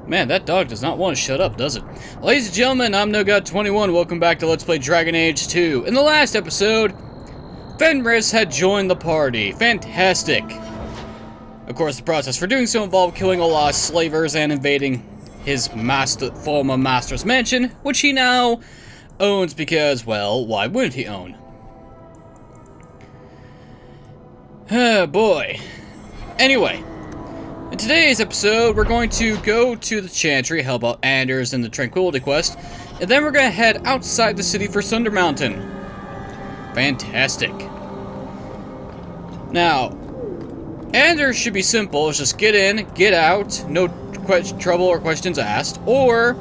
Man, that dog does not want to shut up, does it? Ladies and gentlemen, I'm NoGod21. Welcome back to Let's Play Dragon Age 2. In the last episode, Fenris had joined the party. Fantastic. Of course, the process for doing so involved killing a lot of slavers and invading his former master's mansion, which he now owns because, well, why wouldn't he own? Oh, boy. Anyway. In today's episode, we're going to go to the Chantry, help out Anders in the Tranquility Quest, and then we're going to head outside the city for Sunder Mountain. Fantastic. Now, Anders should be simple. It's just get in, get out, no trouble or questions asked, or,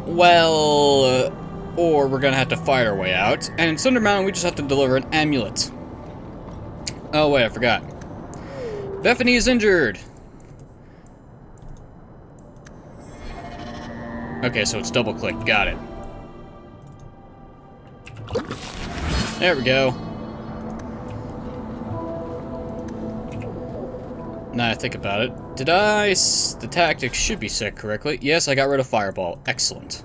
well, or we're going to have to fight our way out. And in Sunder Mountain, we just have to deliver an amulet. Oh, wait, I forgot. Bethany is injured. Okay, so it's double-clicked. Got it. There we go. Now I think about it. The tactics should be set correctly. Yes, I got rid of Fireball. Excellent.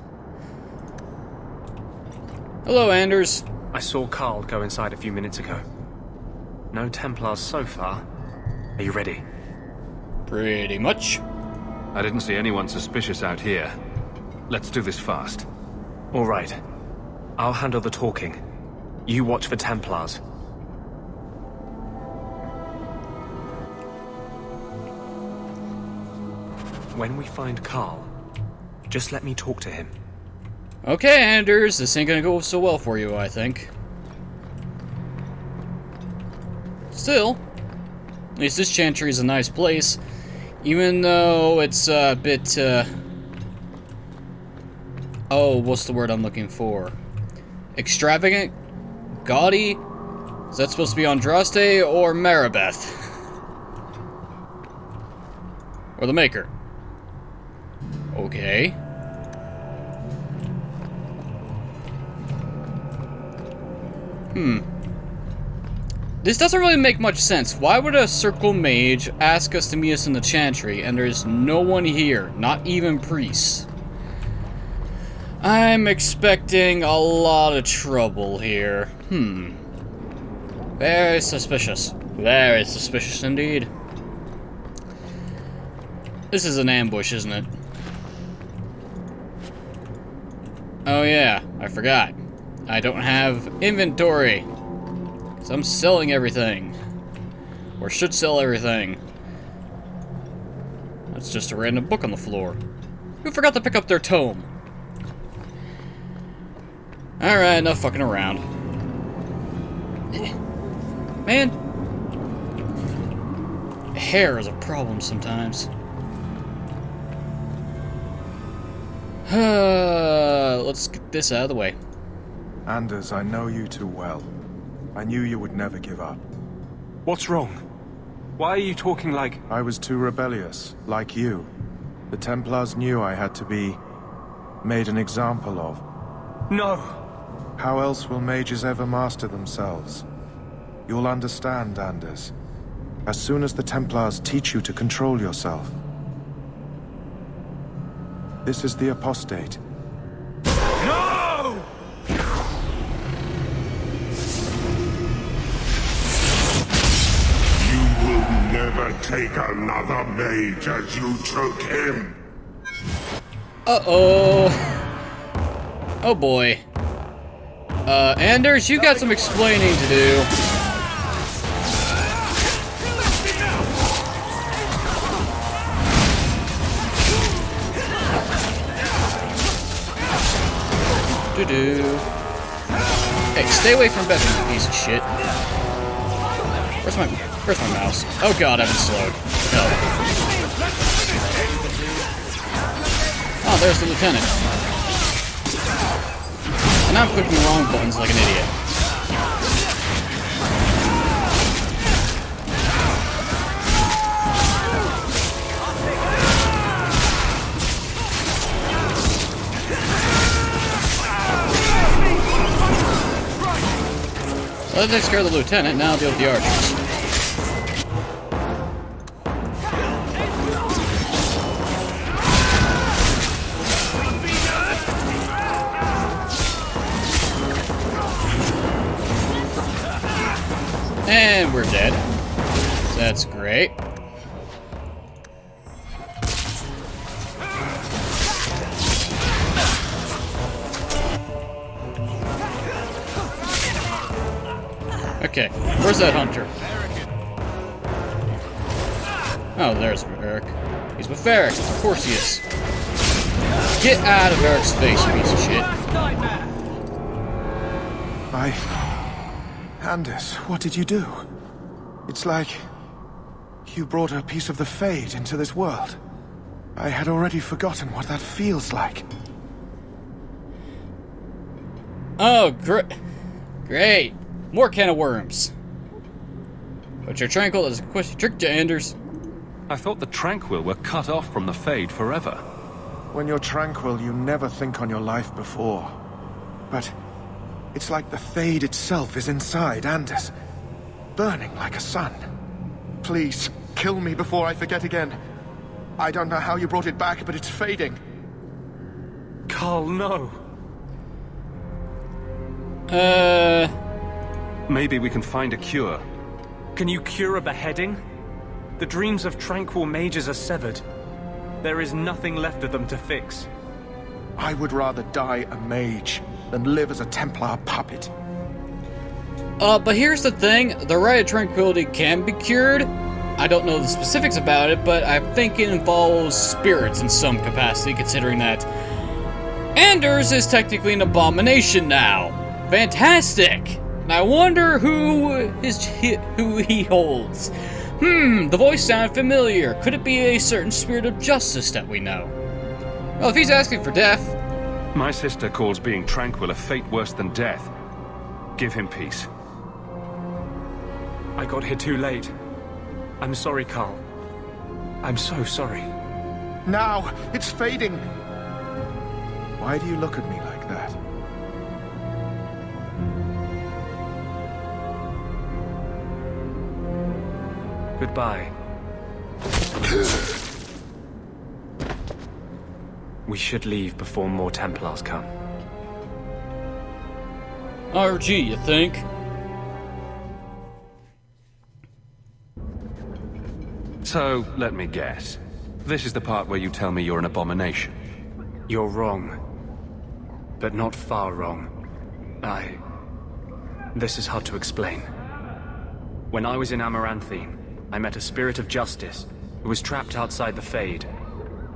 Hello, Anders. I saw Carl go inside a few minutes ago. No Templars so far. Are you ready? Pretty much. I didn't see anyone suspicious out here. Let's do this fast. All right. I'll handle the talking. You watch for Templars. When we find Carl, just let me talk to him. Okay, Anders. This ain't gonna go so well for you, I think. Still, at least this Chantry is a nice place, even though it's a bit, oh, what's the word I'm looking for? Extravagant? Gaudy? Is that supposed to be Andraste or Maribeth? Or the Maker? Okay. This doesn't really make much sense. Why would a circle mage ask us to meet us in the Chantry and there's no one here, not even priests? I'm expecting a lot of trouble here. Very suspicious. Very suspicious indeed. This is an ambush, isn't it? Oh yeah, I forgot. I don't have inventory. So I'm selling everything. Or should sell everything. That's just a random book on the floor. Who forgot to pick up their tome? Alright, enough fucking around. Man. Hair is a problem sometimes. Let's get this out of the way. Anders, I know you too well. I knew you would never give up. What's wrong? Why are you talking like... I was too rebellious, like you. The Templars knew I had to be made an example of. No! How else will mages ever master themselves? You'll understand, Anders. As soon as the Templars teach you to control yourself. This is the apostate. No! Never take another mage as you took him. Uh-oh. Oh boy. Anders, you got some explaining to do. Hey, stay away from Bethany, you piece of shit. Where's my mouse? Oh god, I've been slowed. No. Oh, there's the lieutenant. And I'm clicking the wrong buttons like an idiot. Well, that takes care of the lieutenant, now I'll deal with the archers. And we're dead. So that's great. Okay, where's that hunter? Oh, there's Eric. He's with Eric. Of course he is. Get out of Eric's face, you piece of shit. Anders, what did you do? It's like you brought a piece of the Fade into this world. I had already forgotten what that feels like. Oh, great. More can of worms. But you're tranquil as a question trick to Anders. I thought the Tranquil were cut off from the Fade forever. When you're tranquil, you never think on your life before. But it's like the Fade itself is inside Anders, burning like a sun. Please, kill me before I forget again. I don't know how you brought it back, but it's fading. Carl, no. Maybe we can find a cure. Can you cure a beheading? The dreams of tranquil mages are severed. There is nothing left of them to fix. I would rather die a mage than live as a Templar puppet. But here's the thing. The Rite of Tranquility can be cured. I don't know the specifics about it, but I think it involves spirits in some capacity, considering that Anders is technically an abomination now. Fantastic! And I wonder who he holds. The voice sounded familiar. Could it be a certain spirit of justice that we know? Well, if he's asking for death... My sister calls being tranquil a fate worse than death. Give him peace. I got here too late. I'm sorry, Carl. I'm so sorry. Now, it's fading. Why do you look at me like that? Goodbye. We should leave before more Templars come. RG, you think? So, let me guess. This is the part where you tell me you're an abomination. You're wrong. But not far wrong. This is hard to explain. When I was in Amaranthine, I met a spirit of justice who was trapped outside the Fade.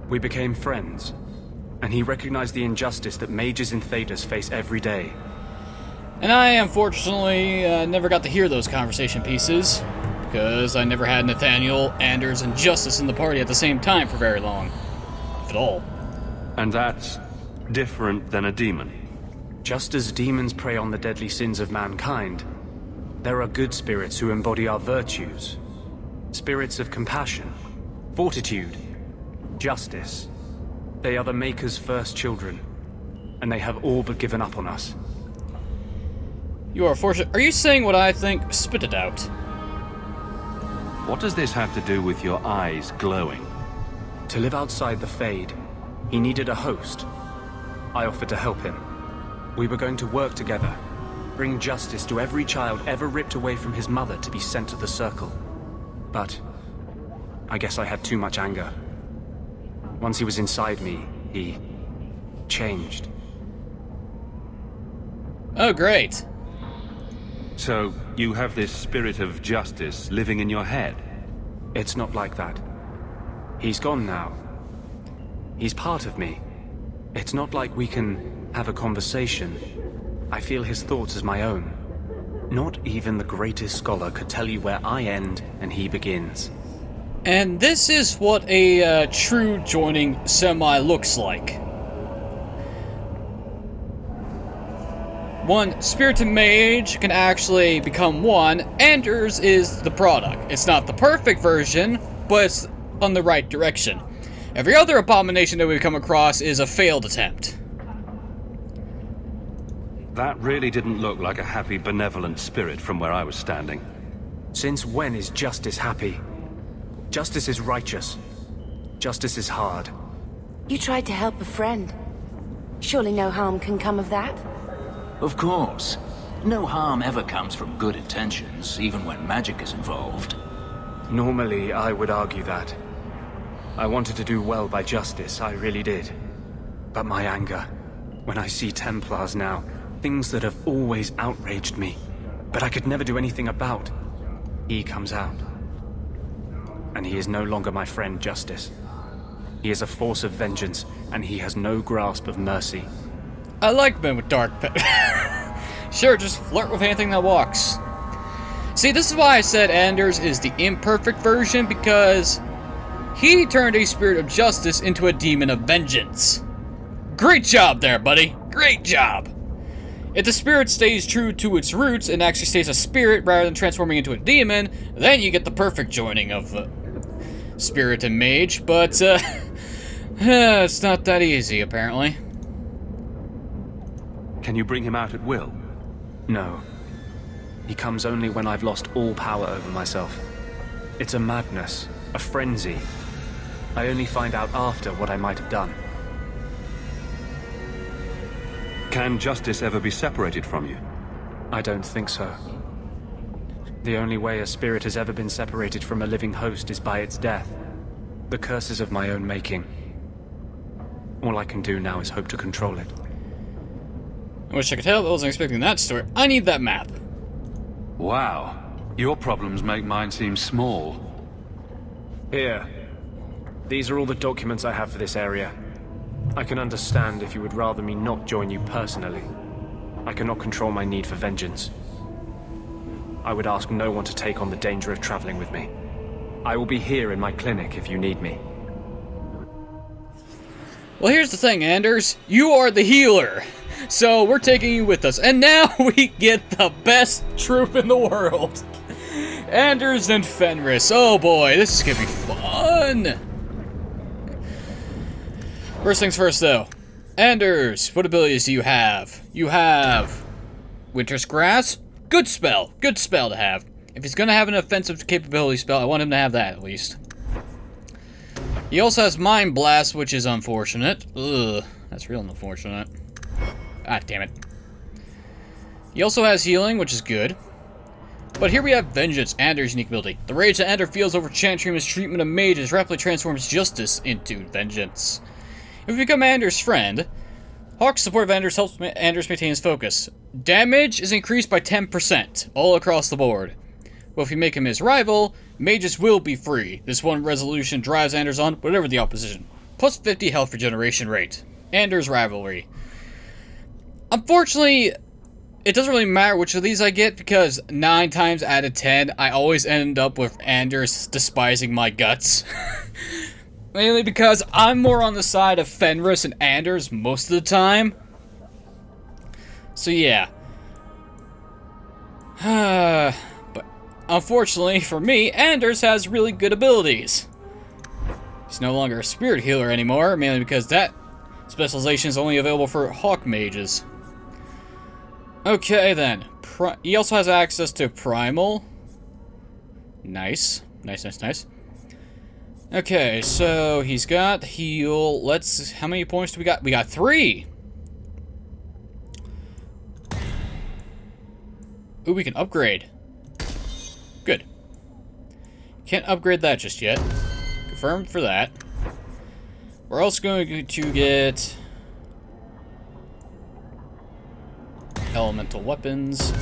We became friends, and he recognized the injustice that mages in Thedas face every day. And I, unfortunately, never got to hear those conversation pieces, because I never had Nathaniel, Anders, and Justice in the party at the same time for very long. If at all. And that's different than a demon. Just as demons prey on the deadly sins of mankind, there are good spirits who embody our virtues. Spirits of compassion, fortitude, justice. They are the Maker's first children, and they have all but given up on us. You are fortunate. Are you saying what I think? Spit it out. What does this have to do with your eyes glowing? To live outside the Fade, he needed a host. I offered to help him. We were going to work together, bring justice to every child ever ripped away from his mother to be sent to the Circle. But I guess I had too much anger. Once he was inside me, he changed. Oh, great. So, you have this spirit of justice living in your head? It's not like that. He's gone now. He's part of me. It's not like we can have a conversation. I feel his thoughts as my own. Not even the greatest scholar could tell you where I end and he begins. And this is what a true joining semi looks like. One spirited mage can actually become one. Anders is the product. It's not the perfect version, but it's on the right direction. Every other abomination that we've come across is a failed attempt. That really didn't look like a happy, benevolent spirit from where I was standing. Since when is justice happy? Justice is righteous. Justice is hard. You tried to help a friend. Surely no harm can come of that? Of course. No harm ever comes from good intentions, even when magic is involved. Normally, I would argue that. I wanted to do well by justice, I really did. But my anger, when I see Templars now, things that have always outraged me, but I could never do anything about, he comes out. And he is no longer my friend, Justice. He is a force of vengeance, and he has no grasp of mercy. I like men with dark Sure, just flirt with anything that walks. See, this is why I said Anders is the imperfect version, because he turned a spirit of justice into a demon of vengeance. Great job there, buddy. Great job. If the spirit stays true to its roots and actually stays a spirit rather than transforming into a demon, then you get the perfect joining of spirit and mage, but it's not that easy, apparently. Can you bring him out at will? No. He comes only when I've lost all power over myself. It's a madness, a frenzy. I only find out after what I might have done. Can justice ever be separated from you? I don't think so. The only way a spirit has ever been separated from a living host is by its death. The curse is of my own making. All I can do now is hope to control it. I wish I could help. I wasn't expecting that story. I need that map. Wow. Your problems make mine seem small. Here. These are all the documents I have for this area. I can understand if you would rather me not join you personally. I cannot control my need for vengeance. I would ask no one to take on the danger of traveling with me. I will be here in my clinic if you need me. Well, here's the thing, Anders. You are the healer. So we're taking you with us. And now we get the best troop in the world. Anders and Fenris. Oh boy, this is gonna be fun. First things first, though. Anders, what abilities do you have? You have Winter's Grass. Good spell. Good spell to have. If he's gonna have an offensive capability spell, I want him to have that at least. He also has Mind Blast, which is unfortunate. Ugh, that's real unfortunate. Ah, damn it. He also has Healing, which is good. But here we have Vengeance, Anders' unique ability. The rage that Anders feels over Chantrim's treatment of mages rapidly transforms Justice into Vengeance. If we become Anders' friend, Hawk's support of Anders helps Anders maintain his focus. Damage is increased by 10%, all across the board. Well, if you make him his rival, mages will be free. This one resolution drives Anders on whatever the opposition. Plus 50 health regeneration rate. Anders' rivalry. Unfortunately, it doesn't really matter which of these I get, because 9 times out of 10, I always end up with Anders despising my guts. Mainly because I'm more on the side of Fenris and Anders most of the time. So yeah. But unfortunately for me, Anders has really good abilities. He's no longer a spirit healer anymore, mainly because that specialization is only available for Hawk mages. Okay then. He also has access to Primal. Nice. Nice. Okay, so he's got heal. Let's... How many points do we got? We got 3! Ooh, we can upgrade. Good. Can't upgrade that just yet. Confirmed for that. We're also going to get... elemental weapons.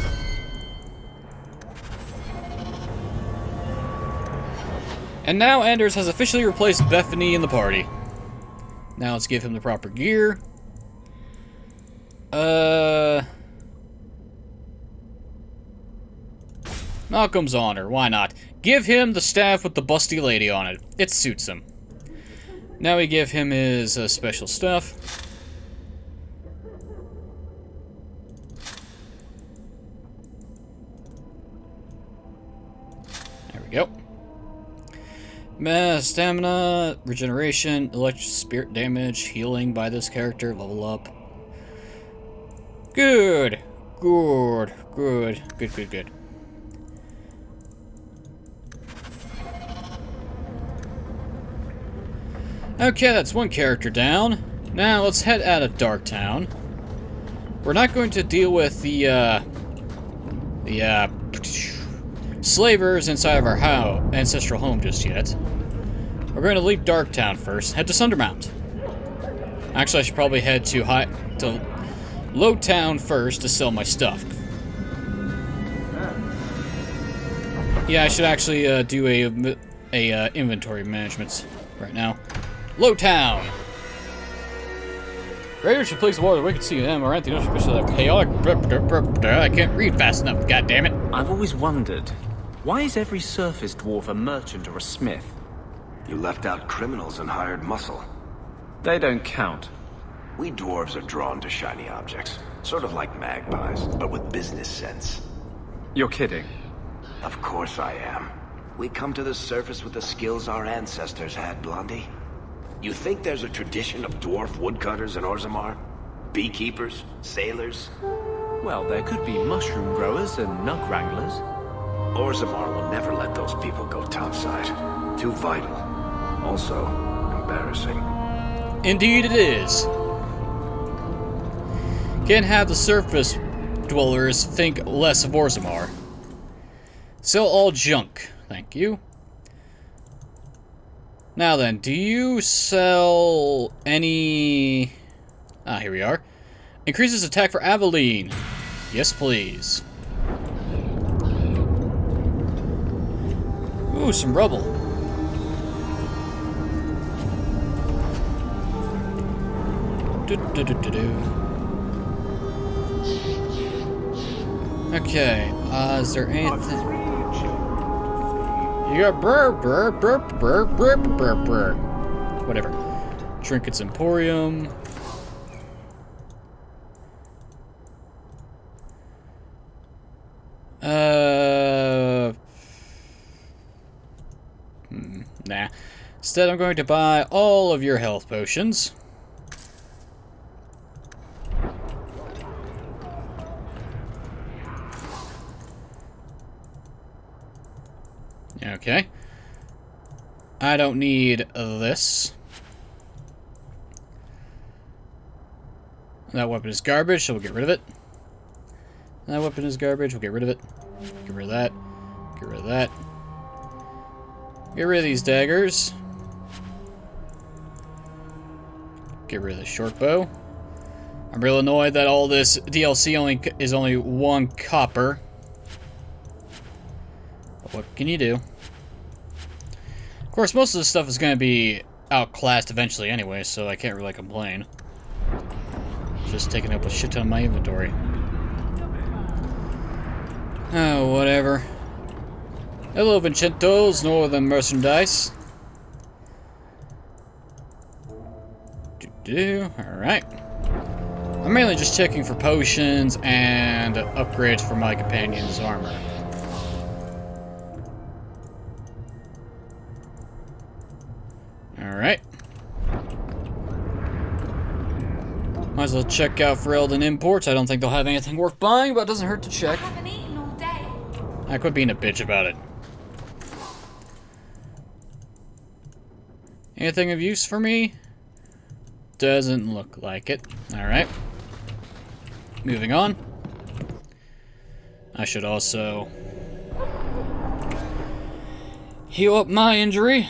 And now Anders has officially replaced Bethany in the party. Now let's give him the proper gear. Malcolm's honor, why not? Give him the staff with the busty lady on it. It suits him. Now we give him his special stuff. There we go. Stamina, regeneration, electric spirit damage, healing by this character, level up. Good. Okay, that's one character down. Now let's head out of Darktown. We're not going to deal with the the slavers inside of our ancestral home just yet. We're going to leave Darktown first. Head to Sundermount. Actually, I should probably head to Lowtown first to sell my stuff. Yeah, I should actually do a inventory management right now. Lowtown. Raiders should place the water. We can see them. Or anything else should be so chaotic. I can't read fast enough. God damn it! I've always wondered, why is every surface dwarf a merchant or a smith? You left out criminals and hired muscle. They don't count. We dwarves are drawn to shiny objects. Sort of like magpies, but with business sense. You're kidding. Of course I am. We come to the surface with the skills our ancestors had, Blondie. You think there's a tradition of dwarf woodcutters in Orzammar? Beekeepers? Sailors? Well, there could be mushroom growers and nug wranglers. Orzammar will never let those people go topside. Too vital. Also, embarrassing. Indeed it is. Can't have the surface dwellers think less of Orzammar. Sell all junk. Thank you. Now then, do you sell any... Ah, here we are. Increases attack for Aveline. Yes, please. Ooh, some rubble. Okay, is there anything... You got whatever. Trinkets Emporium. Nah. Instead, I'm going to buy all of your health potions. Okay. I don't need this. That weapon is garbage, so we'll get rid of it. That weapon is garbage, we'll get rid of it. Get rid of that. Get rid of that. Get rid of these daggers. Get rid of the short bow. I'm real annoyed that all this DLC is only 1 copper. But what can you do? Of course, most of this stuff is going to be outclassed eventually anyway, so I can't really complain. Just taking up a shit ton of my inventory. Oh, whatever. Hello, Vincento's Northern Merchandise. Alright. I'm mainly just checking for potions and upgrades for my companion's armor. Alright. Might as well check out for Elden Imports. I don't think they'll have anything worth buying, but it doesn't hurt to check. I haven't eaten all day. I quit being a bitch about it. Anything of use for me? Doesn't look like it. Alright. Moving on. I should also heal up my injury.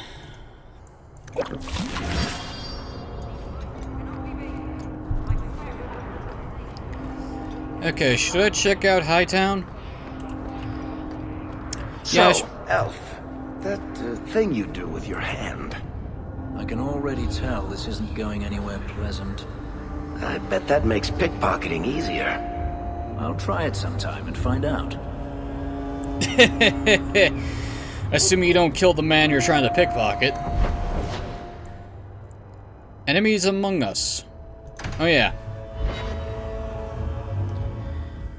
Okay, should I check out Hightown? So, Yeah, Elf, that thing you do with your hand, I can already tell this isn't going anywhere pleasant. I bet that makes pickpocketing easier. I'll try it sometime and find out. Assuming you don't kill the man you're trying to pickpocket. Enemies among us. Oh yeah.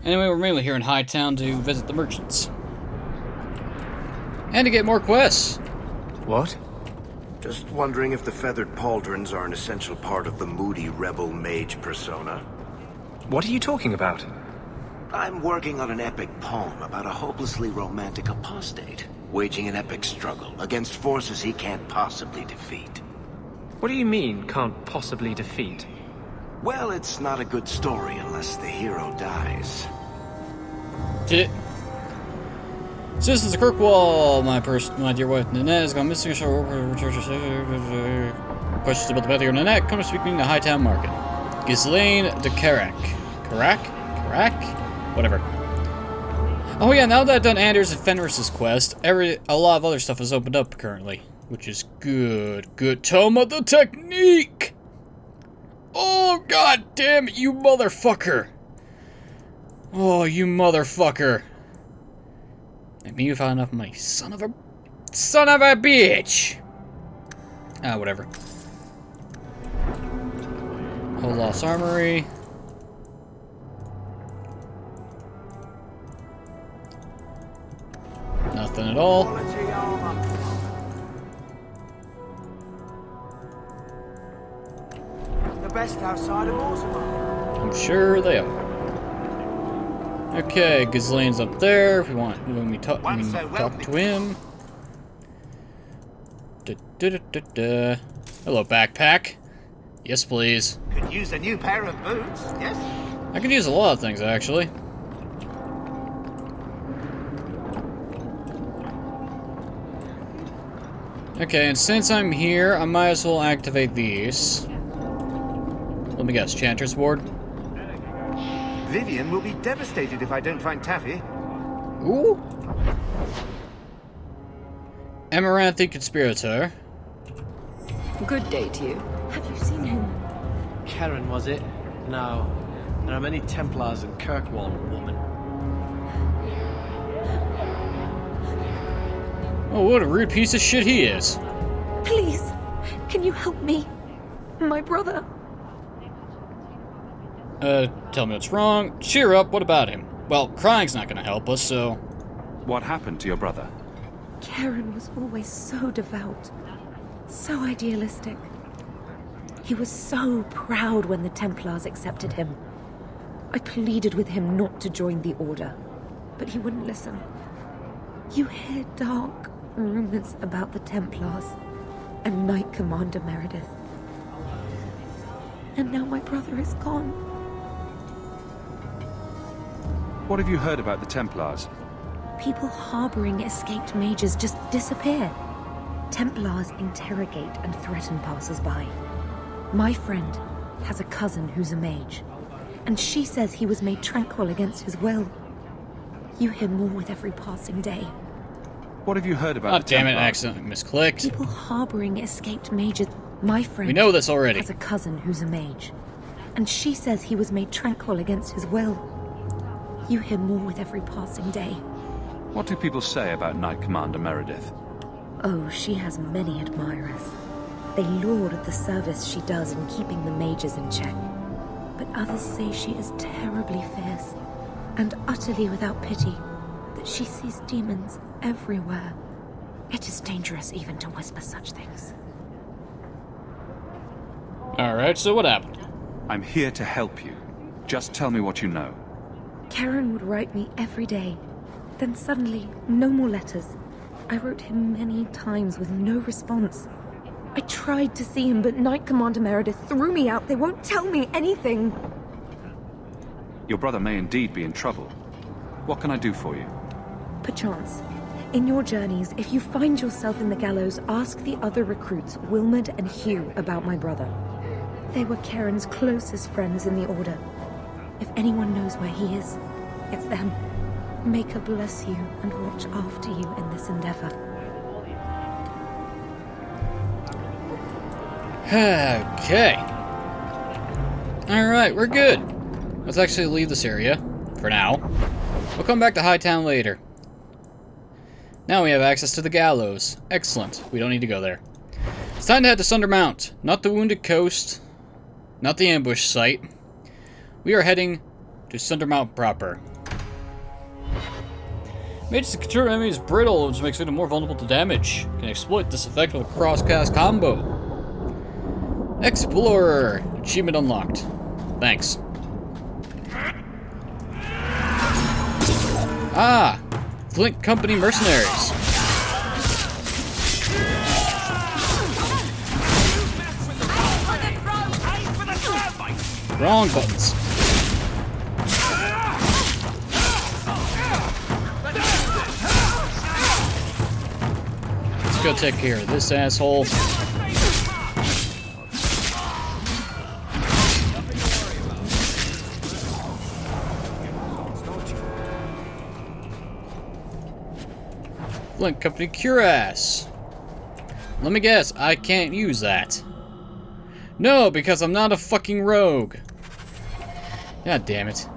Anyway, we're mainly here in Hightown to visit the merchants. And to get more quests. What? Just wondering if the feathered pauldrons are an essential part of the moody rebel mage persona. What are you talking about? I'm working on an epic poem about a hopelessly romantic apostate, waging an epic struggle against forces he can't possibly defeat. What do you mean, can't possibly defeat? Well, it's not a good story unless the hero dies. Citizens of Kirkwall, my dear wife Nanette has gone missing. Questions about the bounty on Nanette. Come to speak in the Hightown Market. Ghislaine de Carac. Carac? Whatever. Oh yeah, now that I've done Anders and Fenris's quest, a lot of other stuff has opened up currently, which is good. Good. Toma the Technique! Oh, god damn it, you motherfucker! Oh, you motherfucker. That mean you found enough money. Son of a bitch! Ah, whatever. Whole Lost Armory. Nothing at all. The best outside of Orzammar. I'm sure they are. Okay, Ghislaine's up there. If we want, when we talk to him. Hello, backpack. Yes, please. Could use a new pair of boots, yes? I could use a lot of things, actually. Okay, and since I'm here, I might as well activate these. Let me guess, Chanter's Ward? Vivian will be devastated if I don't find Taffy. Ooh. Amaranthi Conspirator. Good day to you. Have you seen him? Karen, was it? No. There are many Templars in Kirkwall, woman. Oh, what a rude piece of shit he is. Please, can you help me? My brother. Tell me what's wrong. Cheer up, what about him? Well, crying's not gonna help us, so... What happened to your brother? Karen was always so devout, so idealistic. He was so proud when the Templars accepted him. I pleaded with him not to join the Order, but he wouldn't listen. You hear dark rumors about the Templars and Knight Commander Meredith. And now my brother is gone. What have you heard about the Templars? People harboring escaped mages just disappear. Templars interrogate and threaten passers-by. My friend has a cousin who's a mage, and she says he was made tranquil against his will. You hear more with every passing day. What have you heard about the Templars? Damn it, accidentally misclicked. People harboring escaped mages. My friend We know this already. has a cousin who's a mage, and she says he was made tranquil against his will. You hear more with every passing day. What do people say about Knight Commander Meredith? Oh, she has many admirers. They laud at the service she does in keeping the mages in check. But others say she is terribly fierce and utterly without pity, that she sees demons everywhere. It is dangerous even to whisper such things. Alright, so what happened? I'm here to help you. Just tell me what you know. Karen would write me every day. Then suddenly, no more letters. I wrote him many times with no response. I tried to see him, but Knight Commander Meredith threw me out. They won't tell me anything. Your brother may indeed be in trouble. What can I do for you? Perchance, in your journeys, if you find yourself in the gallows, ask the other recruits, Wilmot and Hugh, about my brother. They were Karen's closest friends in the Order. If anyone knows where he is, it's them. May God bless you and watch after you in this endeavor. Okay. Alright, we're good. Let's actually leave this area, for now. We'll come back to Hightown later. Now we have access to the gallows. Excellent. We don't need to go there. It's time to head to Sundermount. Not the Wounded Coast. Not the ambush site. We are heading to Sundermount proper. Mages control enemies brittle, which makes them more vulnerable to damage. Can exploit this effect with a cross-cast combo. Explorer. Achievement unlocked. Thanks. Ah! Flint Company mercenaries. Wrong buttons. go take care of this asshole. Flint Company Cuirass. Let me guess, I can't use that. No, because I'm not a fucking rogue. God damn it.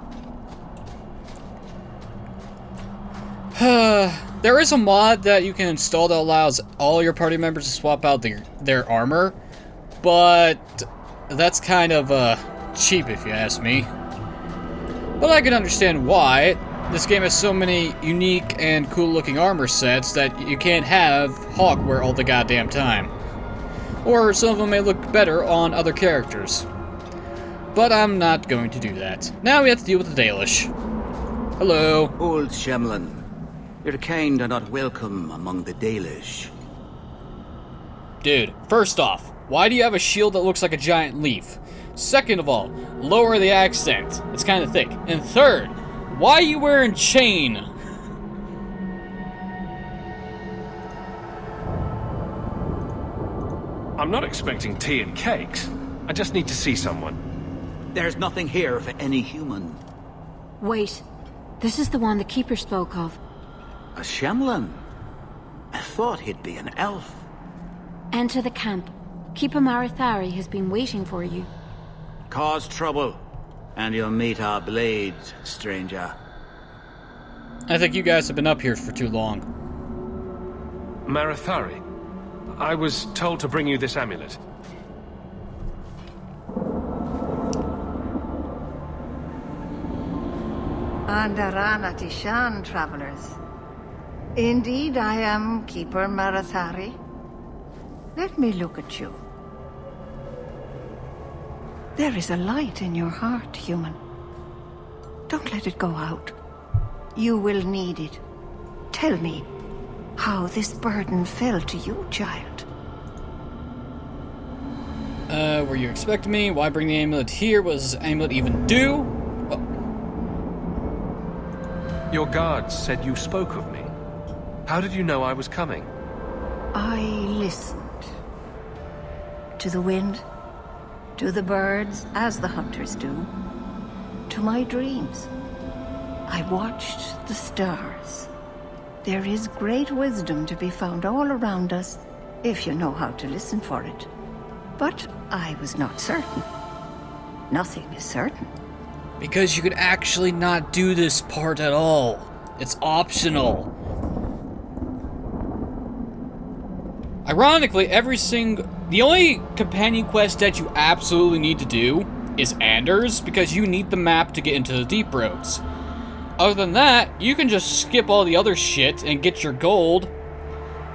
There is a mod that you can install that allows all your party members to swap out their armor, but that's kind of cheap if you ask me. But I can understand why. This game has so many unique and cool looking armor sets that you can't have Hawk wear all the goddamn time. Or some of them may look better on other characters. But I'm not going to do that. Now we have to deal with the Dalish. Hello. Old Shemlin, your kind are not welcome among the Dalish. Dude, first off, why do you have a shield that looks like a giant leaf? Second of all, lower the accent. It's kind of thick. And third, why are you wearing chain? I'm not expecting tea and cakes. I just need to see someone. There's nothing here for any human. Wait. This is the one the Keeper spoke of. A Shemlin? I thought he'd be an elf. Enter the camp. Keeper Marithari has been waiting for you. Cause trouble, and you'll meet our blades, stranger. I think you guys have been up here for too long. Marithari, I was told to bring you this amulet. Andarana Tishan, travelers. Indeed, I am Keeper Marathari. Let me look at you. There is a light in your heart, human. Don't let it go out. You will need it. Tell me how this burden fell to you, child. Were you expecting me? Why bring the amulet here? What does this amulet even do? Oh. Your guards said you spoke of me. How did you know I was coming? I listened. To the wind, to the birds, as the hunters do, to my dreams. I watched the stars. There is great wisdom to be found all around us, if you know how to listen for it. But I was not certain. Nothing is certain. Because you could actually not do this part at all. It's optional. Ironically, the only companion quest that you absolutely need to do is Anders, because you need the map to get into the Deep Roads. Other than that, you can just skip all the other shit and get your gold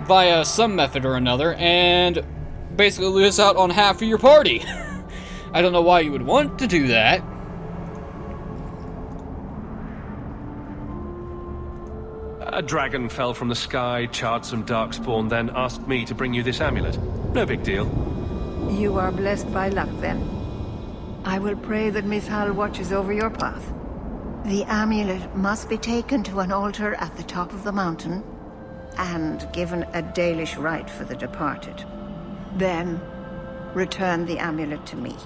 via some method or another, and basically lose out on half of your party. I don't know why you would want to do that. A dragon fell from the sky, charred some darkspawn, then asked me to bring you this amulet. No big deal. You are blessed by luck, then. I will pray that Mithal watches over your path. The amulet must be taken to an altar at the top of the mountain, and given a Dalish rite for the departed. Then, return the amulet to me.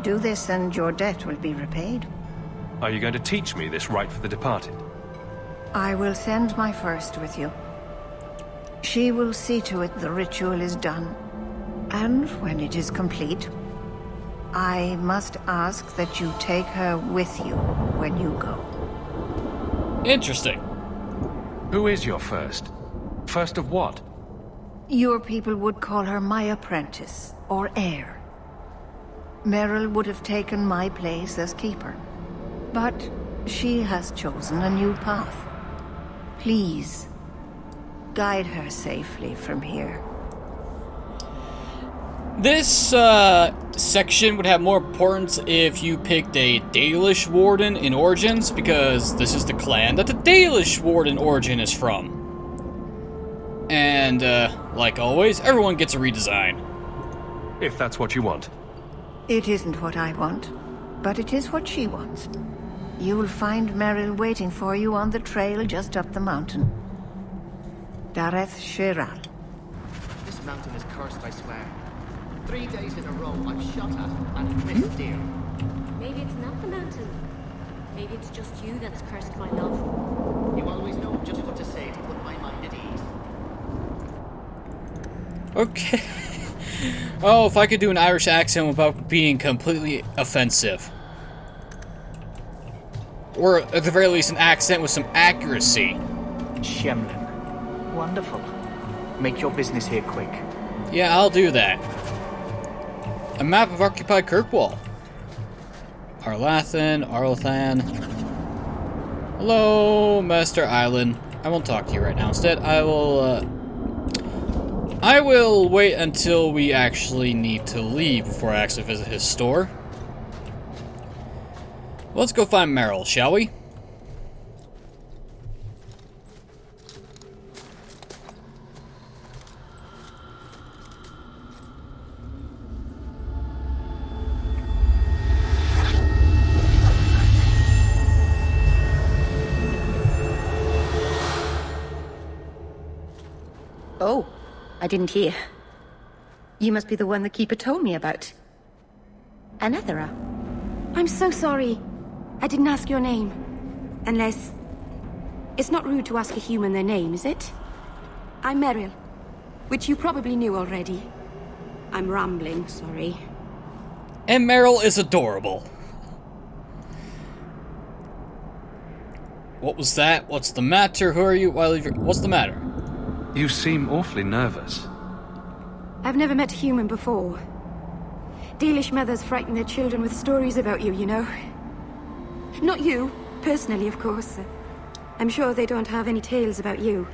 Do this and your debt will be repaid. Are you going to teach me this rite for the departed? I will send my first with you. She will see to it the ritual is done. And when it is complete, I must ask that you take her with you when you go. Interesting. Who is your first? First of what? Your people would call her my apprentice, or heir. Meryl would have taken my place as keeper. But she has chosen a new path. Please, guide her safely from here. This section would have more importance if you picked a Dalish warden in Origins, because this is the clan that the Dalish warden origin is from. And, like always, everyone gets a redesign. If that's what you want. It isn't what I want, but it is what she wants. You will find Meryl waiting for you on the trail just up the mountain. Dareth Shiral. This mountain is cursed, I swear. 3 days in a row I've shot at and missed deer. Maybe it's not the mountain. Maybe it's just you that's cursed, my love. You always know just what to say to put my mind at ease. Okay. Oh, if I could do an Irish accent without being completely offensive. Or, at the very least, an accent with some accuracy. Shemlin. Wonderful. Make your business here quick. Yeah, I'll do that. A map of occupied Kirkwall. Arlathan. Hello, Master Island. I won't talk to you right now. Instead, I will wait until we actually need to leave before I actually visit his store. Let's go find Meryl, shall we? Oh, I didn't hear. You must be the one the Keeper told me about. Anethera. I'm so sorry. I didn't ask your name. Unless... It's not rude to ask a human their name, is it? I'm Meryl, which you probably knew already. I'm rambling, sorry. And Meryl is adorable. What was that? What's the matter? Who are you? What's the matter? You seem awfully nervous. I've never met a human before. Dalish mothers frighten their children with stories about you, you know. Not you, personally, of course. I'm sure they don't have any tales about you.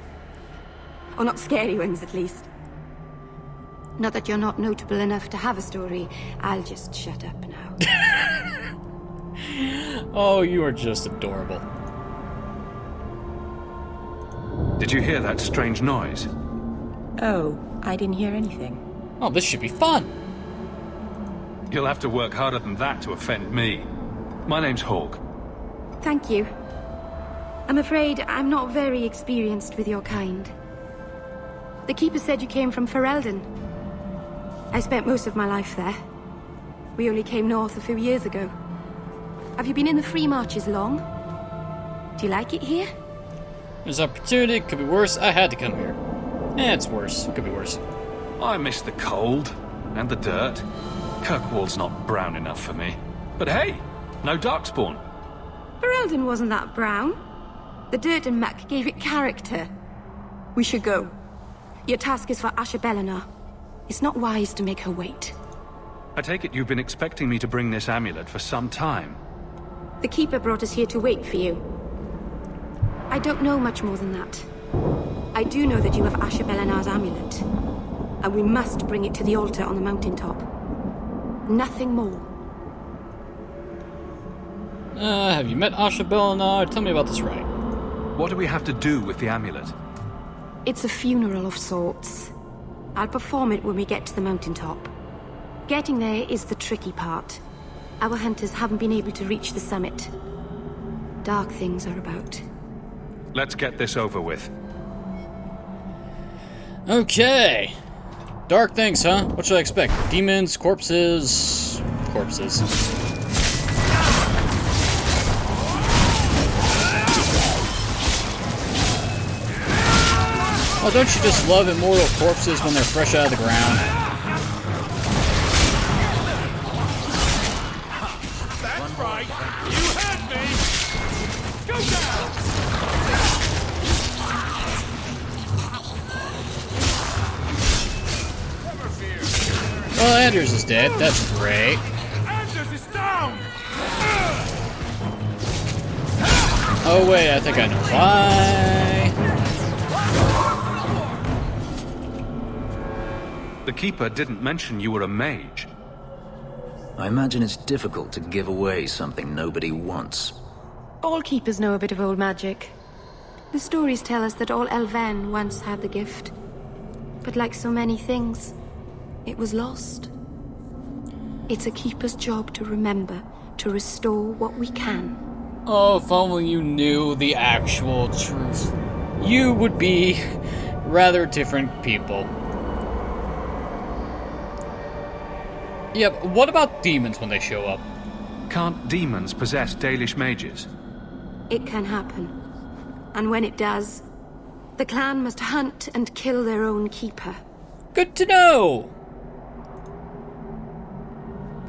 Or not scary ones, at least. Not that you're not notable enough to have a story. I'll just shut up now. Oh, you are just adorable. Did you hear that strange noise? Oh, I didn't hear anything. Oh, this should be fun. You'll have to work harder than that to offend me. My name's Hawk. Thank you. I'm afraid I'm not very experienced with your kind. The Keeper said you came from Ferelden. I spent most of my life there. We only came north a few years ago. Have you been in the Free Marches long? Do you like it here? There's opportunity, could be worse. I had to come here. It's worse. Could be worse. I miss the cold and the dirt. Kirkwall's not brown enough for me. But hey, no Darkspawn. Ferelden wasn't that brown. The dirt and muck gave it character. We should go. Your task is for Asher Bellinar. It's not wise to make her wait. I take it you've been expecting me to bring this amulet for some time. The Keeper brought us here to wait for you. I don't know much more than that. I do know that you have Asher Bellinar's amulet. And we must bring it to the altar on the mountaintop. Nothing more. Have you met Asher Bellinar? Tell me about this rite. What do we have to do with the amulet? It's a funeral of sorts. I'll perform it when we get to the mountaintop. Getting there is the tricky part. Our hunters haven't been able to reach the summit. Dark things are about. Let's get this over with. Okay. Dark things, huh? What should I expect? Demons, corpses... Corpses. Oh, don't you just love immortal corpses when they're fresh out of the ground? That's right. You had me. Go down. Well, Anders is dead. That's great. Anders is down. Oh wait, I think I know why. The Keeper didn't mention you were a mage. I imagine it's difficult to give away something nobody wants. All keepers know a bit of old magic. The stories tell us that all Elven once had the gift. But like so many things, it was lost. It's a keeper's job to remember, to restore what we can. Oh, if only you knew the actual truth. You would be rather different people. Yeah, but what about demons when they show up? Can't demons possess Dalish mages? It can happen. And when it does, the clan must hunt and kill their own keeper. Good to know!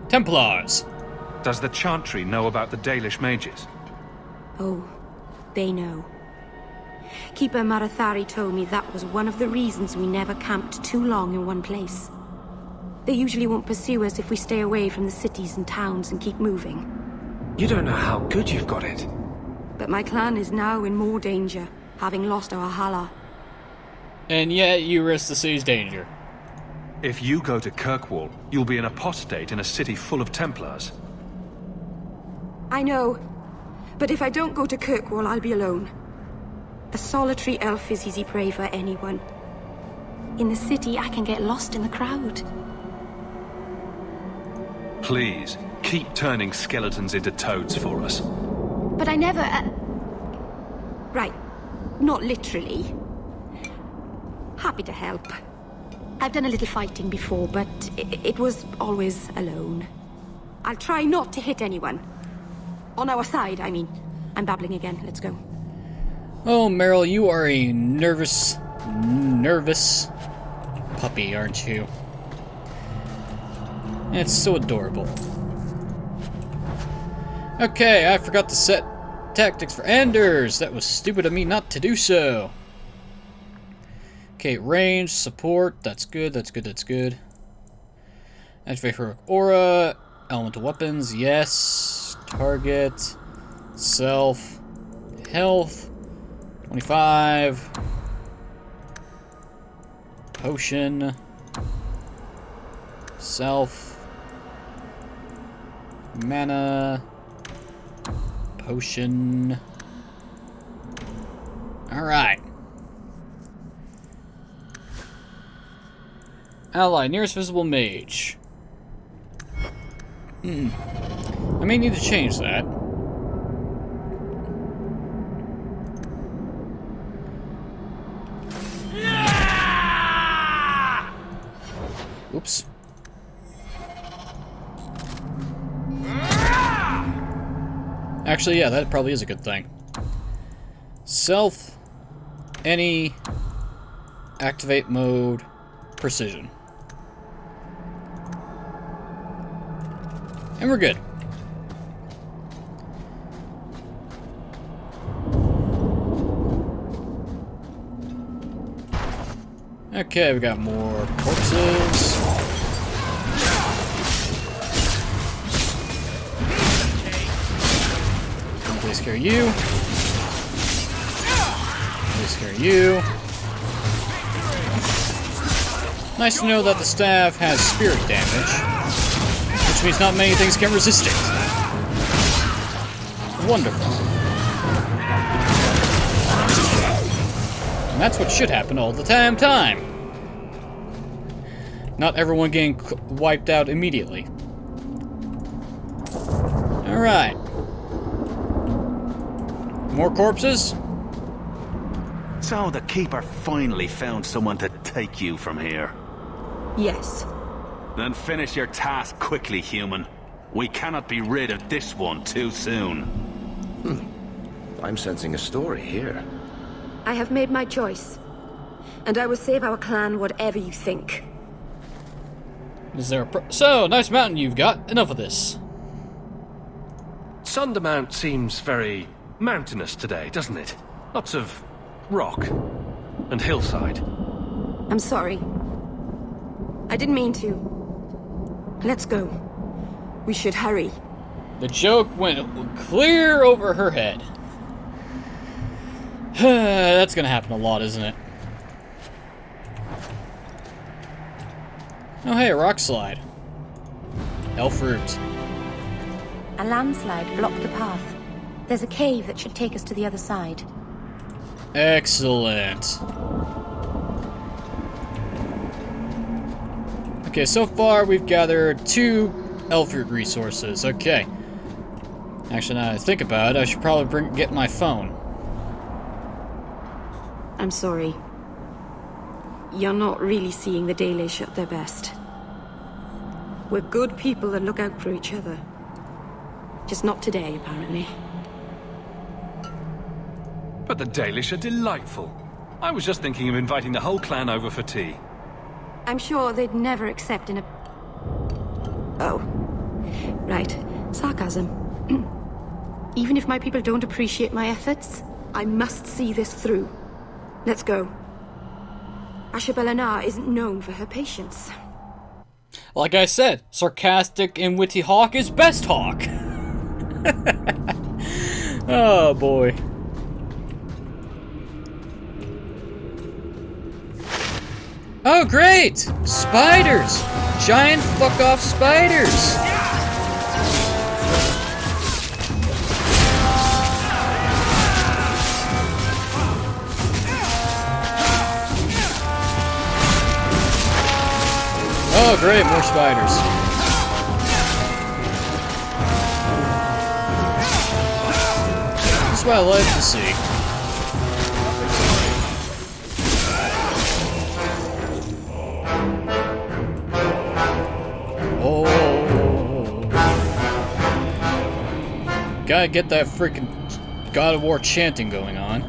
Templars. Does the Chantry know about the Dalish mages? Oh, they know. Keeper Marathari told me that was one of the reasons we never camped too long in one place. They usually won't pursue us if we stay away from the cities and towns and keep moving. You don't know how good you've got it. But my clan is now in more danger, having lost our Hala. And yet you risk the city's danger. If you go to Kirkwall, you'll be an apostate in a city full of Templars. I know. But if I don't go to Kirkwall, I'll be alone. A solitary elf is easy prey for anyone. In the city, I can get lost in the crowd. Please, keep turning skeletons into toads for us. But I never... Right. Not literally. Happy to help. I've done a little fighting before, but it was always alone. I'll try not to hit anyone. On our side, I mean. I'm babbling again. Let's go. Oh, Meryl, you are a nervous puppy, aren't you? It's so adorable. Okay, I forgot to set tactics for Anders. That was stupid of me not to do so. Okay, range, support. That's good, that's good, that's good. Activate heroic aura. Elemental weapons, yes. Target. Self. Health. 25. Potion. Self. Mana. Potion. Alright. Ally, nearest visible mage. I may need to change that. Oops. Actually, yeah, that probably is a good thing. Self, any, activate mode, precision. And we're good. Okay, we got more corpses. Please carry you. Please carry you. Nice to know that the staff has spirit damage, which means not many things can resist it. Wonderful. And that's what should happen all the time. Not everyone getting wiped out immediately. Alright. More corpses? So the Keeper finally found someone to take you from here. Yes. Then finish your task quickly, human. We cannot be rid of this one too soon. I'm sensing a story here. I have made my choice. And I will save our clan whatever you think. Is there a So, nice mountain you've got. Enough of this. Sundermount seems very mountainous today, doesn't it? Lots of rock and hillside. I'm sorry. I didn't mean to. Let's go. We should hurry. The joke went clear over her head. That's gonna happen a lot, isn't it? Oh hey, a rock slide. Elf root. A landslide blocked the path. There's a cave that should take us to the other side. Excellent. Okay, so far we've gathered 2 elf root resources. Okay. Actually, now that I think about it, I should probably get my phone. I'm sorry. you're not really seeing the Dalish at their best. We're good people that look out for each other. Just not today, apparently. But the Dalish are delightful. I was just thinking of inviting the whole clan over for tea. I'm sure they'd never accept an... Oh. Right. Sarcasm. Even if my people don't appreciate my efforts, I must see this through. Let's go. Ashabelanar isn't known for her patience. Like I said, sarcastic and witty Hawk is best Hawk. Oh boy. Oh great! Spiders! Giant fuck off spiders! Oh great, more spiders. That's what I like to see. Oh. Gotta get that freaking God of War chanting going on.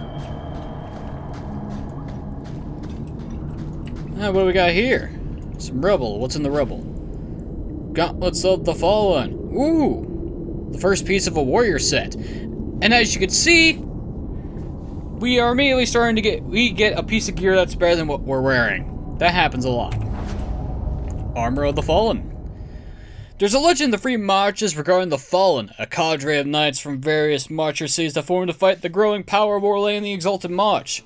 What do we got here? Some rubble. What's in the rubble? Gauntlets of the Fallen. Ooh! The first piece of a warrior set. And as you can see, we are immediately starting to get a piece of gear that's better than what we're wearing. That happens a lot. Armor of the Fallen. There's a legend in the Free Marches regarding the Fallen, a cadre of knights from various marcher cities that formed to fight the growing power of Orlais in the Exalted March.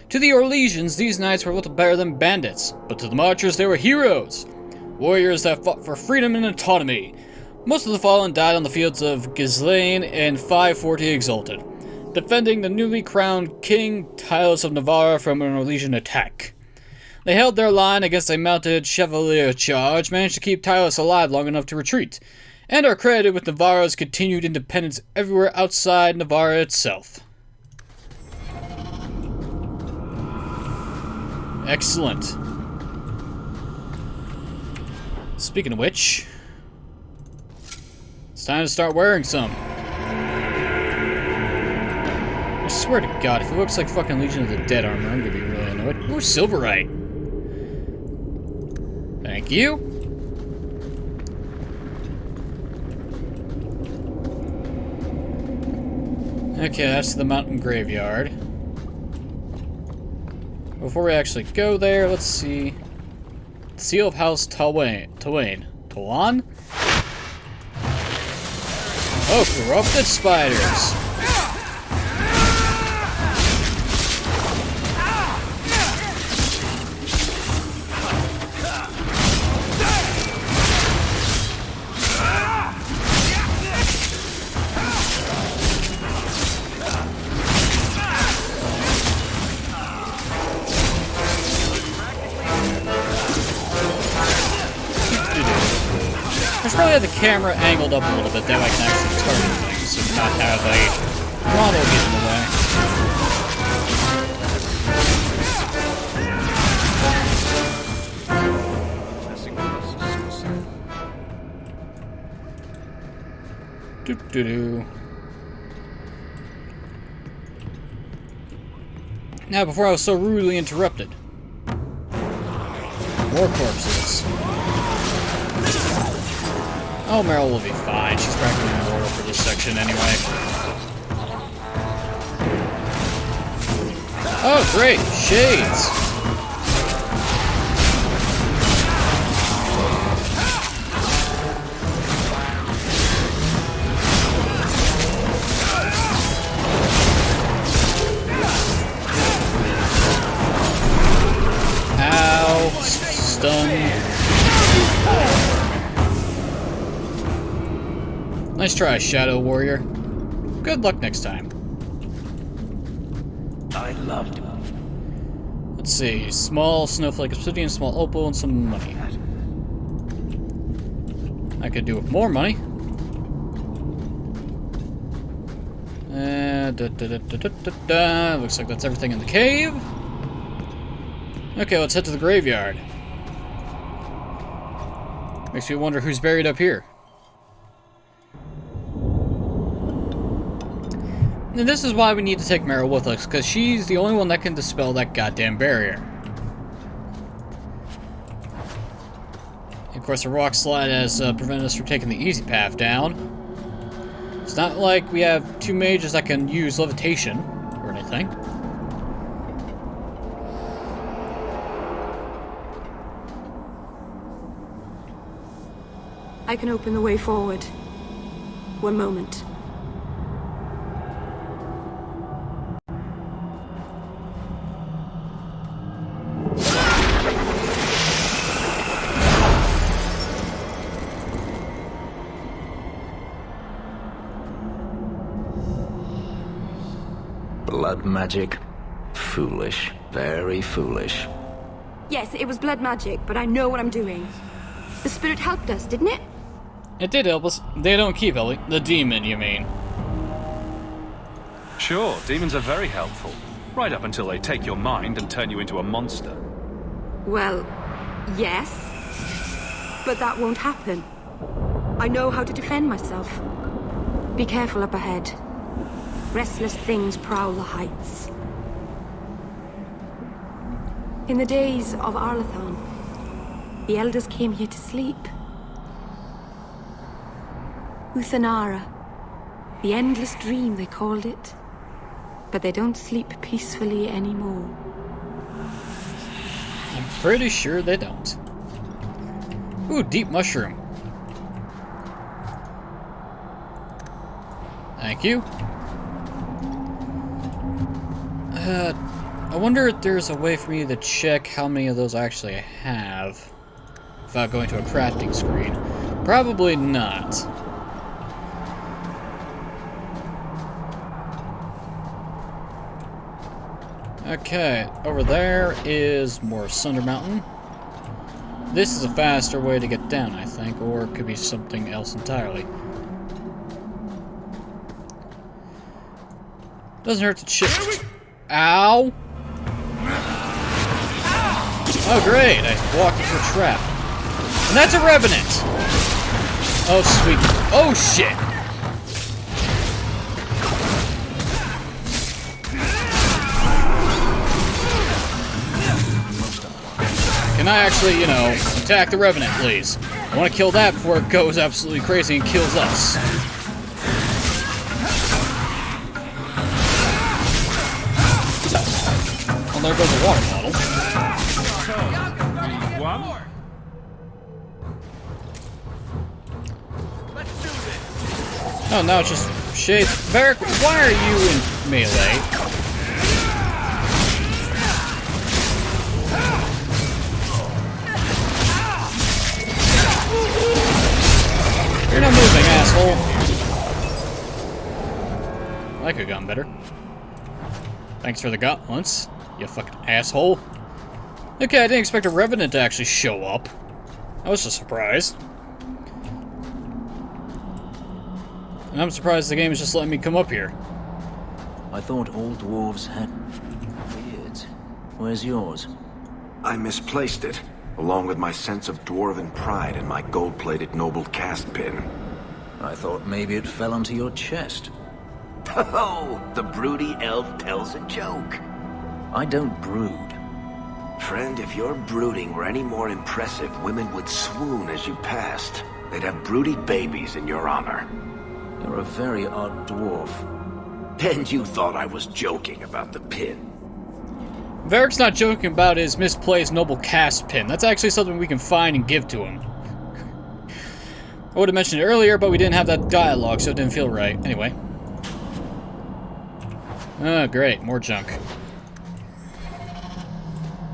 To the Orlesians, these knights were little better than bandits, but to the Marchers they were heroes. Warriors that fought for freedom and autonomy. Most of the Fallen died on the fields of Ghislaine in 540 Exalted, defending the newly crowned King Tylus of Navarre from an Orlesian attack. They held their line against a mounted Chevalier charge, managed to keep Tylus alive long enough to retreat, and are credited with Navarre's continued independence everywhere outside Navarre itself. Excellent. Speaking of which, it's time to start wearing some. I swear to God, if it looks like fucking Legion of the Dead armor, I'm gonna be really annoyed. Ooh, Silverite. Thank you. Okay, that's the mountain graveyard. Before we actually go there, let's see. Seal of House Tawan? Oh, corrupted spiders. I should probably have the camera angled up a little bit, that way I can actually target things and not have a model get in the way. Doo-doo-doo. Now, before I was so rudely interrupted. More corpses. Oh, Meryl will be fine. She's practically immortal for this section anyway. Oh, great! Shades! Ow! Stun. Nice try, Shadow Warrior. Good luck next time. I loved him. Let's see. Small snowflake obsidian, small opal, and some money. I could do with more money. Looks like that's everything in the cave. Okay, let's head to the graveyard. Makes me wonder who's buried up here. And this is why we need to take Meryl with us, because she's the only one that can dispel that goddamn barrier. And of course, the rock slide has prevented us from taking the easy path down. It's not like we have two mages that can use levitation or anything. I can open the way forward. One moment. Blood magic? Foolish. Very foolish. Yes, it was blood magic, but I know what I'm doing. The spirit helped us, didn't it? It did help us. They don't keep helping. The demon, you mean? Sure, demons are very helpful. Right up until they take your mind and turn you into a monster. Well, yes. But that won't happen. I know how to defend myself. Be careful up ahead. Restless things prowl the heights. In the days of Arlathon, the elders came here to sleep. Uthanara. The endless dream, they called it. But they don't sleep peacefully anymore. I'm pretty sure they don't. Ooh, deep mushroom. Thank you. I wonder if there's a way for me to check how many of those actually I have without going to a crafting screen. Probably not. Okay, over there is more Sunder Mountain. This is a faster way to get down, I think, or it could be something else entirely. Doesn't hurt to chip. Ow! Oh great, I walked into a trap. And that's a revenant! Oh sweet. Oh shit! Can I actually, you know, attack the revenant, please? I want to kill that before it goes absolutely crazy and kills us. Well, there goes a water bottle. Oh, now it's just shades. Varric, why are you in melee? You're not moving, asshole. That could have gone better. Thanks for the gauntlets, you fucking asshole. Okay, I didn't expect a revenant to actually show up. That was a surprise. And I'm surprised the game is just letting me come up here. I thought all dwarves had beards. Where's yours? I misplaced it, along with my sense of dwarven pride and my gold-plated noble cast pin. I thought maybe it fell onto your chest. Oh, the broody elf tells a joke. I don't brood. Friend, if your brooding were any more impressive, women would swoon as you passed. They'd have broody babies in your honor. You're a very odd dwarf. And you thought I was joking about the pin. Varric's not joking about his misplaced noble cast pin. That's actually something we can find and give to him. I would have mentioned it earlier, but we didn't have that dialogue, so it didn't feel right. Anyway. Oh, great. More junk.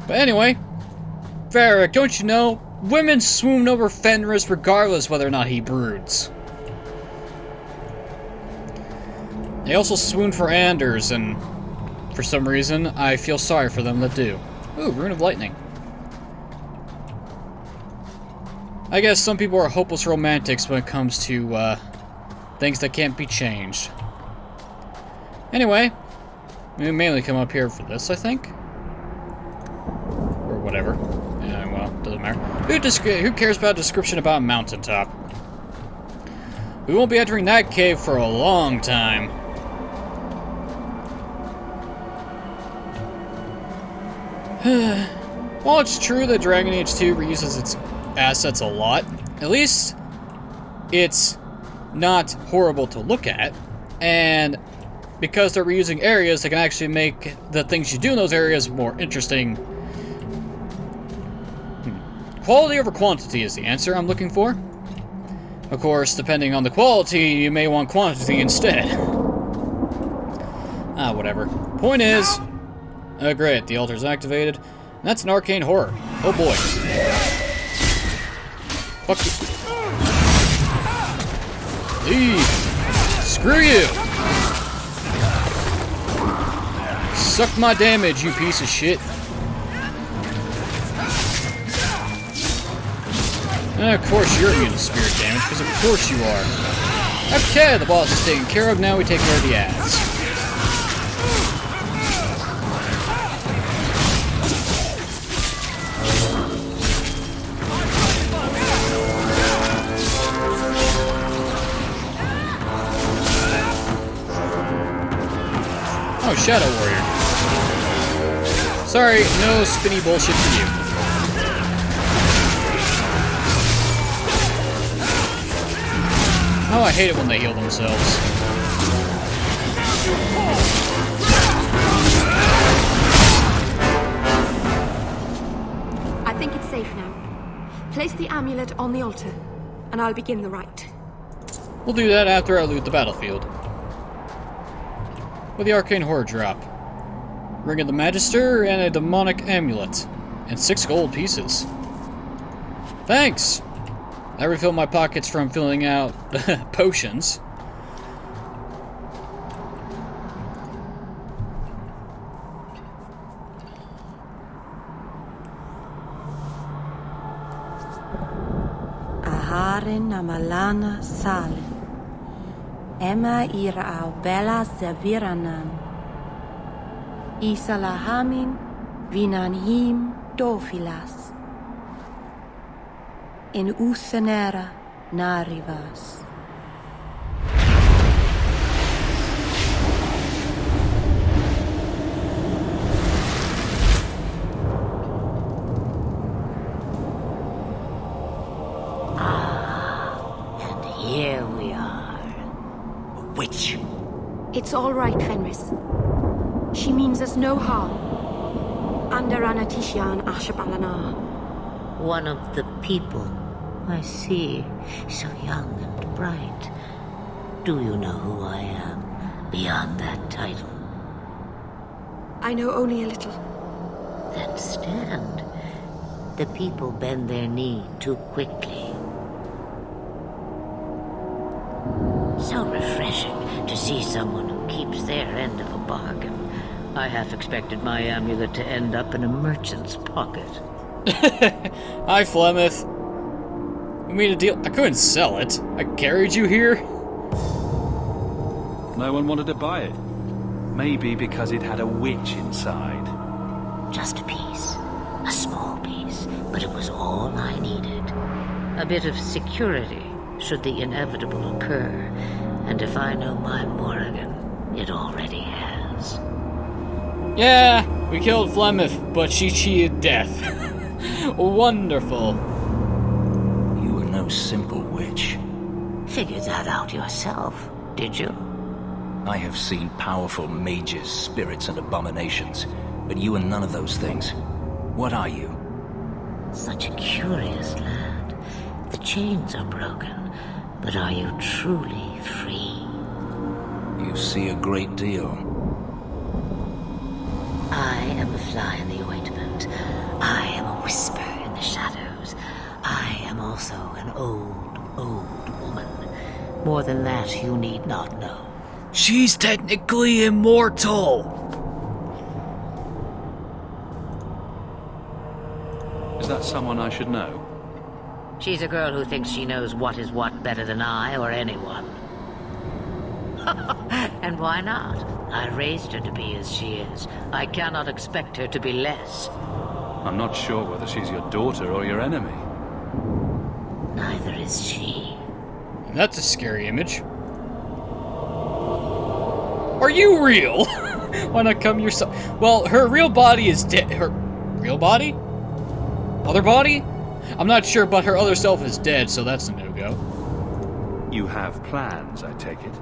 But anyway, Varric, don't you know, women swoon over Fenris regardless whether or not he broods. They also swoon for Anders, and for some reason, I feel sorry for them that do. Ooh, Rune of Lightning. I guess some people are hopeless romantics when it comes to, things that can't be changed. Anyway, we mainly come up here for this, I think. Or whatever. Yeah, well, doesn't matter. Who cares about a description about a mountaintop? We won't be entering that cave for a long time. While it's true that Dragon Age 2 reuses its assets a lot, at least it's not horrible to look at, and because they're reusing areas, they can actually make the things you do in those areas more interesting. Quality over quantity is the answer I'm looking for. Of course, depending on the quality, you may want quantity instead. Whatever. Point is... Oh, great, the altar's activated. And that's an arcane horror. Oh boy. Fuck you. Leave. Screw you. Suck my damage, you piece of shit. And of course you're immune to spirit damage, because of course you are. Okay, the boss is taken care of, now we take care of the ads. Oh, Shadow Warrior. Sorry, no spinny bullshit for you. Oh, I hate it when they heal themselves. I think it's safe now. Place the amulet on the altar, and I'll begin the rite. We'll do that after I loot the battlefield. With the arcane horror drop. Ring of the Magister and a demonic amulet. And 6 gold pieces. Thanks! I refill my pockets from filling out potions. Aharin amalana sale. Emma ira au bella serviranan. Isalahamin vinanhim dofilas. In Usenera narivas. And here we are. A witch. It's all right, Fenris. She means us no harm. Andaranatishan Ashabalana. One of the people. I see. So young and bright. Do you know who I am, beyond that title? I know only a little. Then stand. The people bend their knee too quickly. So refreshing to see someone who keeps their end of a bargain. I half expected my amulet to end up in a merchant's pocket. Hi, Flemeth. We made a deal. I couldn't sell it. I carried you here. No one wanted to buy it. Maybe because it had a witch inside. Just a piece. A small piece. But it was all I needed. A bit of security, should the inevitable occur. And if I know my Morrigan, it already has. Yeah, we killed Flemeth, but she cheated death. Wonderful. You were no simple witch. Figured that out yourself, did you? I have seen powerful mages, spirits, and abominations, but you are none of those things. What are you? Such a curious lad. The chains are broken, but are you truly free? You see a great deal. I am a fly in the ointment. I am a whisper in the shadows. I am also an old, old woman. More than that, you need not know. She's technically immortal. Is that someone I should know? She's a girl who thinks she knows what is what better than I or anyone. And why not? I raised her to be as she is. I cannot expect her to be less. I'm not sure whether she's your daughter or your enemy. Neither is she. That's a scary image. Are you real? Why not come yourself? Well, her real body is dead. Her real body? Other body? I'm not sure, but her other self is dead, so that's a no-go. You have plans, I take it?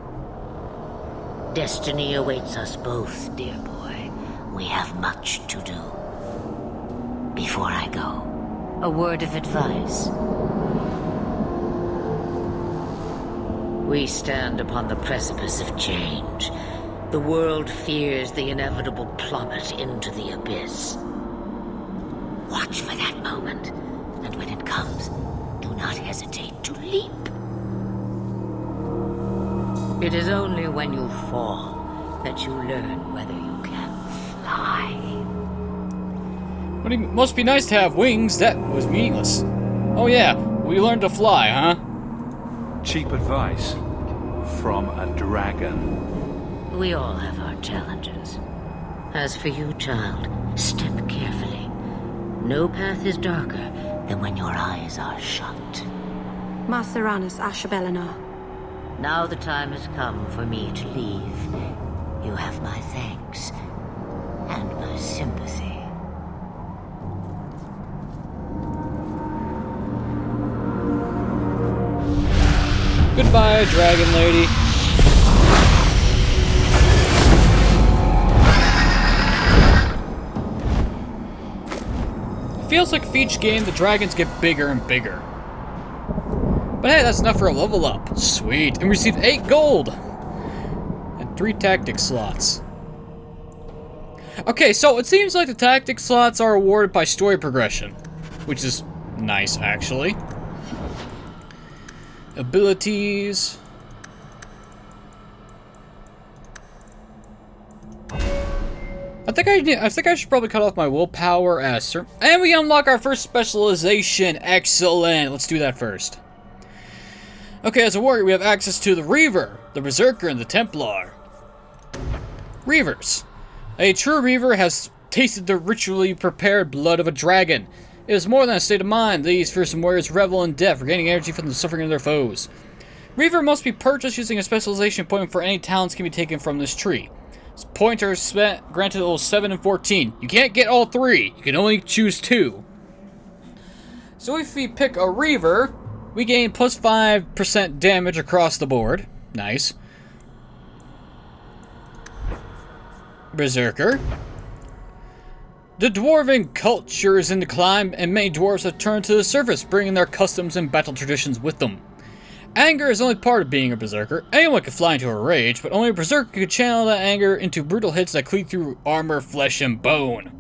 Destiny awaits us both, dear boy. We have much to do. Before I go, a word of advice. We stand upon the precipice of change. The world fears the inevitable plummet into the abyss. Watch for that moment, and when it comes, do not hesitate to leap. It is only when you fall that you learn whether you can fly. But it must be nice to have wings. That was meaningless. Oh yeah, we learned to fly, huh? Cheap advice from a dragon. We all have our challenges. As for you, child, step carefully. No path is darker than when your eyes are shut. Maceranus Ashabelinar. Now the time has come for me to leave. You have my thanks and my sympathy. Goodbye, dragon lady. It feels like for each game the dragons get bigger and bigger. But hey, that's enough for a level up. Sweet. And we received 8 gold. And 3 tactic slots. Okay, so it seems like the tactic slots are awarded by story progression. Which is nice, actually. Abilities. I think I should probably cut off my willpower as and we unlock our first specialization. Excellent. Let's do that first. Okay, as a warrior, we have access to the Reaver, the Berserker, and the Templar. Reavers. A true Reaver has tasted the ritually prepared blood of a dragon. It is more than a state of mind. These fearsome warriors revel in death, regaining energy from the suffering of their foes. Reaver must be purchased using a specialization point for any talents can be taken from this tree. Pointers spent granted levels 7 and 14. You can't get all 3. You can only choose 2. So if we pick a Reaver, we gain plus 5% damage across the board. Nice. Berserker. The dwarven culture is in decline, and many dwarves have turned to the surface, bringing their customs and battle traditions with them. Anger is only part of being a berserker. Anyone can fly into a rage, but only a berserker can channel that anger into brutal hits that cleave through armor, flesh, and bone.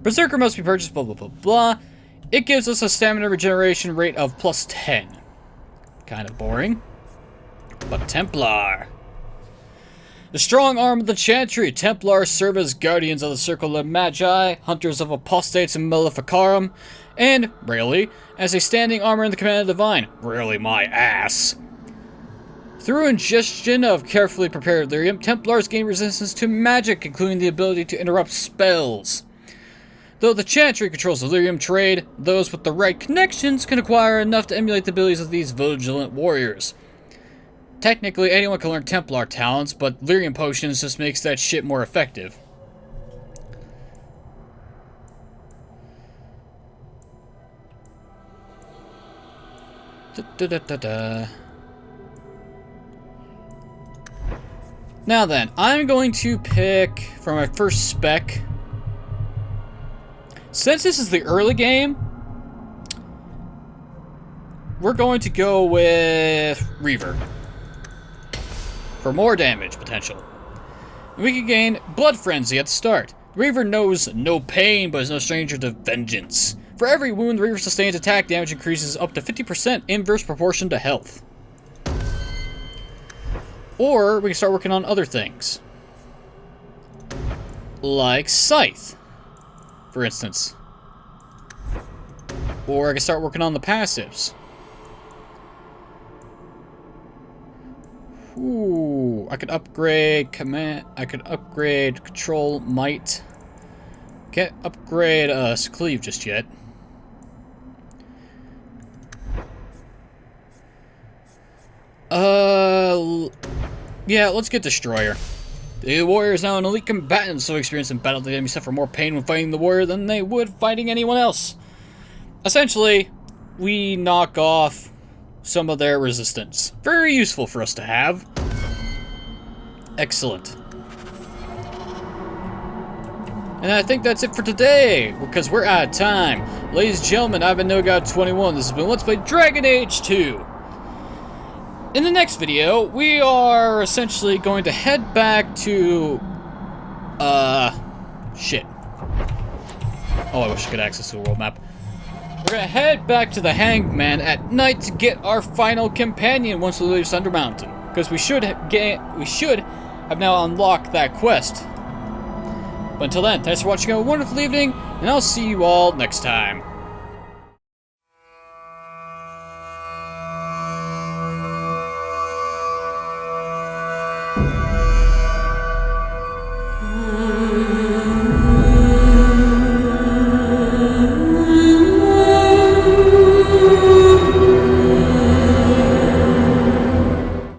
Berserker must be purchased, blah blah blah blah. It gives us a stamina regeneration rate of plus 10. Kind of boring. But Templar. The strong arm of the Chantry. Templars serve as guardians of the Circle of Magi, hunters of apostates and maleficarum, and, rarely, as a standing armor in the command of the divine. Rarely my ass. Through ingestion of carefully prepared lyrium, Templars gain resistance to magic, including the ability to interrupt spells. Though the Chantry controls the lyrium trade, those with the right connections can acquire enough to emulate the abilities of these vigilant warriors. Technically, anyone can learn Templar talents, but lyrium potions just makes that shit more effective. Now then, I'm going to pick for my first spec. Since this is the early game, we're going to go with Reaver. For more damage potential. We can gain Blood Frenzy at the start. Reaver knows no pain, but is no stranger to vengeance. For every wound the Reaver sustains, attack damage increases up to 50% inverse proportion to health. Or we can start working on other things. Like Scythe, for instance. Or I can start working on the passives. Ooh, I could upgrade command. I could upgrade control might. Can't upgrade Cleave just yet. Yeah, let's get Destroyer. The warrior is now an elite combatant, so experienced in battle, the enemy suffer more pain when fighting the warrior than they would fighting anyone else. Essentially, we knock off some of their resistance. Very useful for us to have. Excellent. And I think that's it for today, because we're out of time. Ladies and gentlemen, I've been NoGod21. This has been Let's Play Dragon Age 2. In the next video, we are essentially going to head back to... shit. Oh, I wish I could access the world map. We're gonna head back to the Hanged Man at night to get our final companion once we leave Thunder Mountain. Because we should have now unlocked that quest. But until then, thanks for watching, have a wonderful evening, and I'll see you all next time.